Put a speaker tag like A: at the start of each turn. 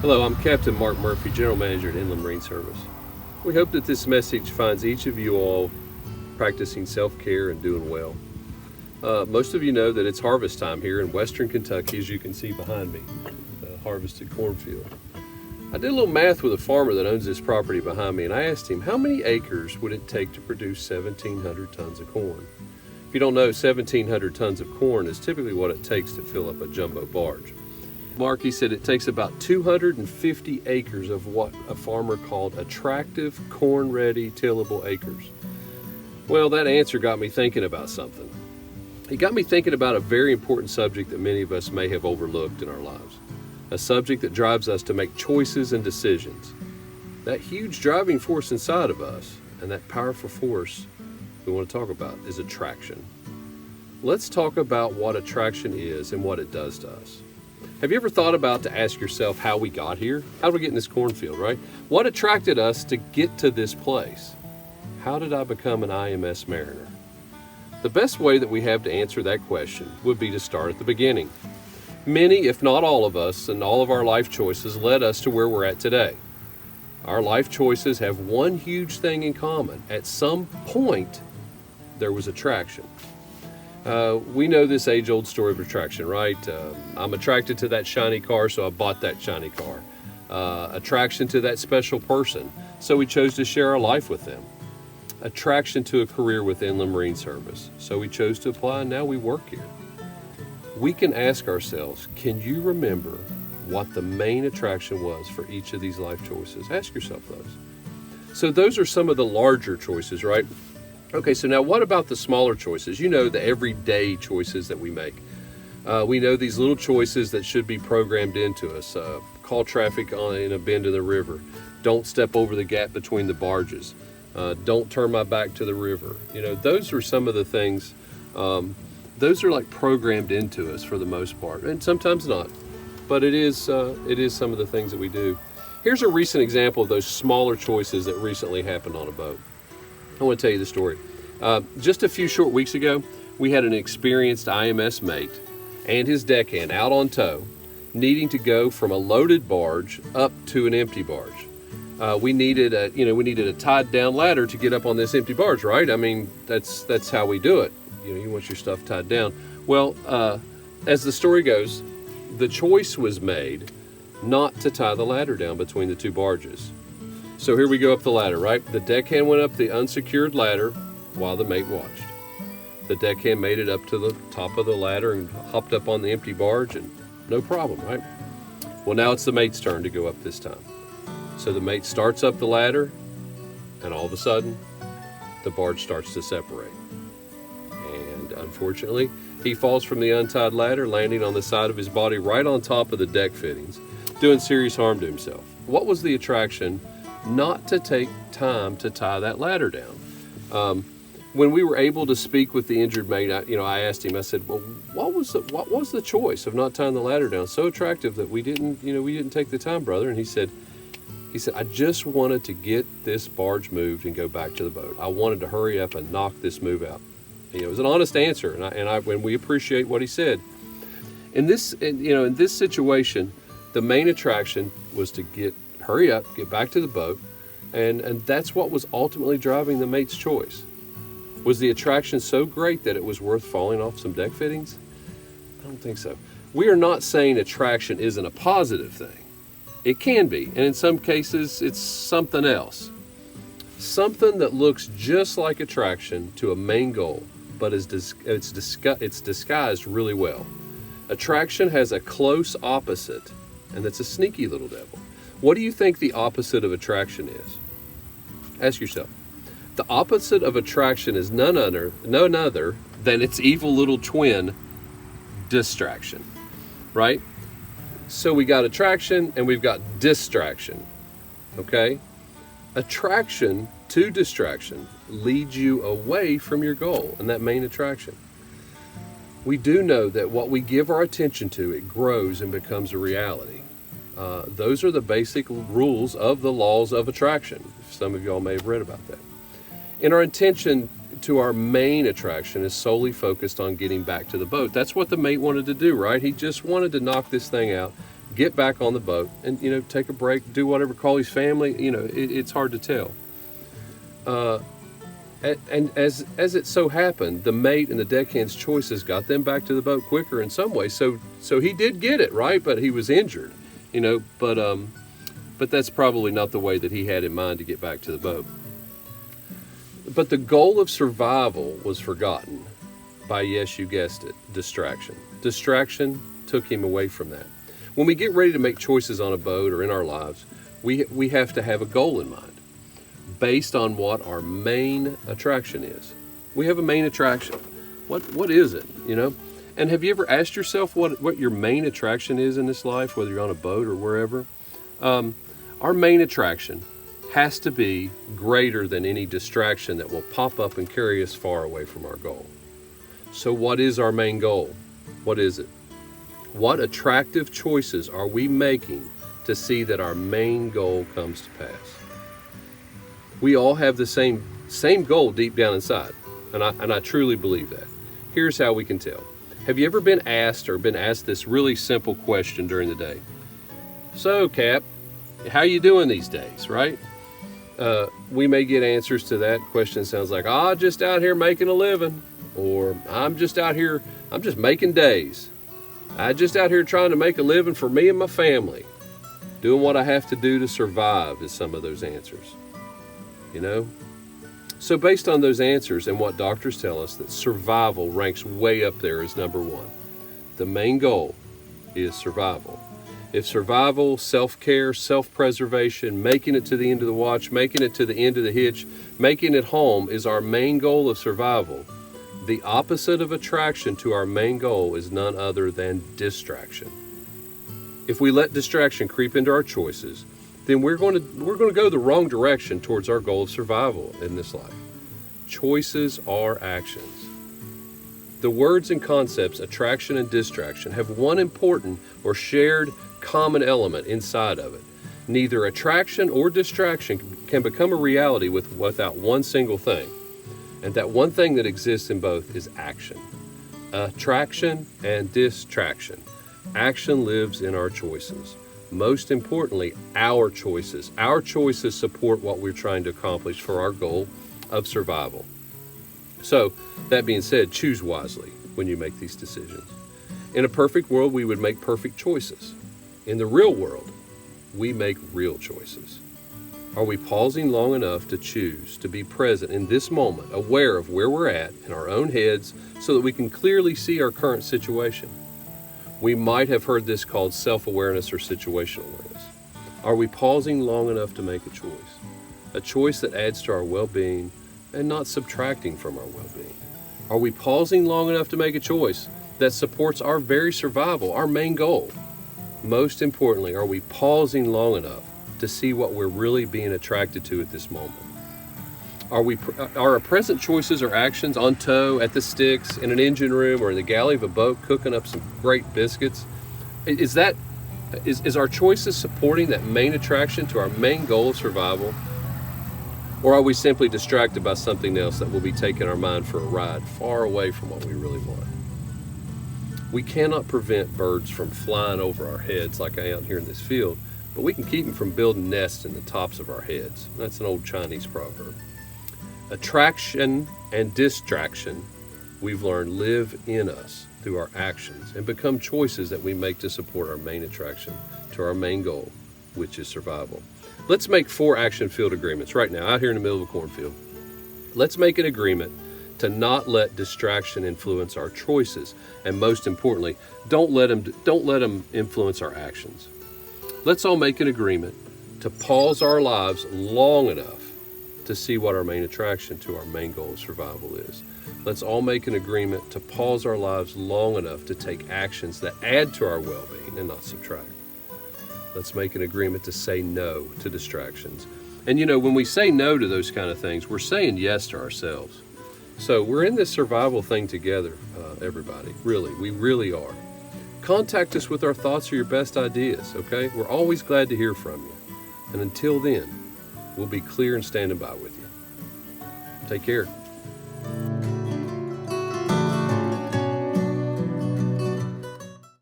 A: Hello, I'm Captain Mark Murphy, General Manager at Inland Marine Service. We hope that this message finds each of you all practicing self-care and doing well. Most of you know that it's harvest time here in western Kentucky, as you can see behind me, the harvested cornfield. I did a little math with a farmer that owns this property behind me, and I asked him how many acres would it take to produce 1,700 tons of corn. If you don't know, 1,700 tons of corn is typically what it takes to fill up a jumbo barge. Mark, he said it takes about 250 acres of what a farmer called attractive, corn-ready, tillable acres. Well, that answer got me thinking about something. It got me thinking about a very important subject that many of us may have overlooked in our lives. A subject that drives us to make choices and decisions. That huge driving force inside of us, and that powerful force we want to talk about, is attraction. Let's talk about what attraction is and what it does to us. Have you ever thought about to ask yourself how we got here? How did we get in this cornfield, right? What attracted us to get to this place? How did I become an IMS mariner? The best way that we have to answer that question would be to start at the beginning. Many, if not all of us, and all of our life choices led us to where we're at today. Our life choices have one huge thing in common. At some point, there was attraction. We know this age-old story of attraction, right? I'm attracted to that shiny car, so I bought that shiny car. Attraction to that special person, so we chose to share our life with them. Attraction to a career with Inland Marine Service, so we chose to apply, and now we work here. We can ask ourselves, can you remember what the main attraction was for each of these life choices? Ask yourself those. So those are some of the larger choices, right? Okay, so now what about the smaller choices? You know, the everyday choices that we make. We know these little choices that should be programmed into us. Call traffic in a bend in the river. Don't step over the gap between the barges. Don't turn my back to the river. You know, those are some of the things, those are like programmed into us for the most part, and sometimes not. But it is some of the things that we do. Here's a recent example of those smaller choices that recently happened on a boat. I want to tell you the story. Just a few short weeks ago, we had an experienced IMS mate and his deckhand out on tow, needing to go from a loaded barge up to an empty barge. We needed a tied down ladder to get up on this empty barge, right? I mean, that's how we do it. You know, you want your stuff tied down. Well, as the story goes, the choice was made not to tie the ladder down between the two barges. So here we go up the ladder, right? The deckhand went up the unsecured ladder while the mate watched. The deckhand made it up to the top of the ladder and hopped up on the empty barge, and no problem, right? Well, now it's the mate's turn to go up this time. So the mate starts up the ladder, and all of a sudden, the barge starts to separate. And unfortunately, he falls from the untied ladder, landing on the side of his body right on top of the deck fittings, doing serious harm to himself. What was the attraction? Not to take time to tie that ladder down. When we were able to speak with the injured mate, I asked him. I said, "Well, what was the choice of not tying the ladder down? So attractive that we didn't take the time, brother." And he said, "I just wanted to get this barge moved and go back to the boat. I wanted to hurry up and knock this move out." It was an honest answer, and we appreciate what he said. In this situation, the main attraction was to hurry up, get back to the boat, and that's what was ultimately driving the mate's choice. Was the attraction so great that it was worth falling off some deck fittings? I don't think so. We are not saying attraction isn't a positive thing. It can be, and in some cases it's something else. Something that looks just like attraction to a main goal, but it's disguised really well. Attraction has a close opposite, and that's a sneaky little devil. What do you think the opposite of attraction is? Ask yourself. The opposite of attraction is none other than its evil little twin, distraction, right? So we got attraction and we've got distraction, okay? Attraction to distraction leads you away from your goal and that main attraction. We do know that what we give our attention to, it grows and becomes a reality. Those are the basic rules of the laws of attraction. Some of y'all may have read about that. And our intention to our main attraction is solely focused on getting back to the boat. That's what the mate wanted to do, right? He just wanted to knock this thing out, get back on the boat and, take a break, do whatever, call his family. It's hard to tell. And as it so happened, the mate and the deckhand's choices got them back to the boat quicker in some ways. So he did get it, right? But he was injured, but that's probably not the way that he had in mind to get back to the boat. But the goal of survival was forgotten by, yes, you guessed it, distraction. Distraction took him away from that. When we get ready to make choices on a boat or in our lives, we have to have a goal in mind based on what our main attraction is. We have a main attraction. What is it, And have you ever asked yourself what your main attraction is in this life, whether you're on a boat or wherever? Our main attraction has to be greater than any distraction that will pop up and carry us far away from our goal. So what is our main goal? What is it? What attractive choices are we making to see that our main goal comes to pass? We all have the same goal deep down inside, and I truly believe that. Here's how we can tell. Have you ever been asked this really simple question during the day? So, Cap, how you doing these days, right? We may get answers to that question. Sounds like, just out here making a living, or I'm just out here, I'm just making days. I'm just out here trying to make a living for me and my family. Doing what I have to do to survive is some of those answers. So based on those answers and what doctors tell us, that survival ranks way up there as number one. The main goal is survival. If survival, self-care, self-preservation, making it to the end of the watch, making it to the end of the hitch, making it home is our main goal of survival, the opposite of attraction to our main goal is none other than distraction. If we let distraction creep into our choices, then we're going to go the wrong direction towards our goal of survival in this life. Choices are actions. The words and concepts attraction and distraction have one important or shared common element inside of it. Neither attraction or distraction can become a reality without one single thing. And that one thing that exists in both is action. Attraction and distraction. Action lives in our choices. Most importantly, our choices. Our choices support what we're trying to accomplish for our goal of survival. So, that being said, choose wisely when you make these decisions. In a perfect world, we would make perfect choices. In the real world, we make real choices. Are we pausing long enough to choose to be present in this moment, aware of where we're at in our own heads so that we can clearly see our current situation? We might have heard this called self-awareness or situational awareness. Are we pausing long enough to make a choice that adds to our well-being and not subtracting from our well-being? Are we pausing long enough to make a choice that supports our very survival, our main goal? Most importantly, are we pausing long enough to see what we're really being attracted to at this moment? Are our present choices or actions on tow, at the sticks, in an engine room, or in the galley of a boat cooking up some great biscuits? Is our choices supporting that main attraction to our main goal of survival? Or are we simply distracted by something else that will be taking our mind for a ride far away from what we really want? We cannot prevent birds from flying over our heads like I am here in this field, but we can keep them from building nests in the tops of our heads. That's an old Chinese proverb. Attraction and distraction, we've learned, live in us through our actions and become choices that we make to support our main attraction to our main goal, which is survival. Let's make 4 action field agreements right now, out here in the middle of a cornfield. Let's make an agreement to not let distraction influence our choices, and most importantly, don't let them influence our actions. Let's all make an agreement to pause our lives long enough to see what our main attraction to our main goal of survival is. Let's all make an agreement to pause our lives long enough to take actions that add to our well-being and not subtract. Let's make an agreement to say no to distractions. And when we say no to those kind of things, we're saying yes to ourselves. So we're in this survival thing together, everybody. Really, we really are. Contact us with our thoughts or your best ideas, okay? We're always glad to hear from you. And until then, we'll be clear and standing by with you. Take care.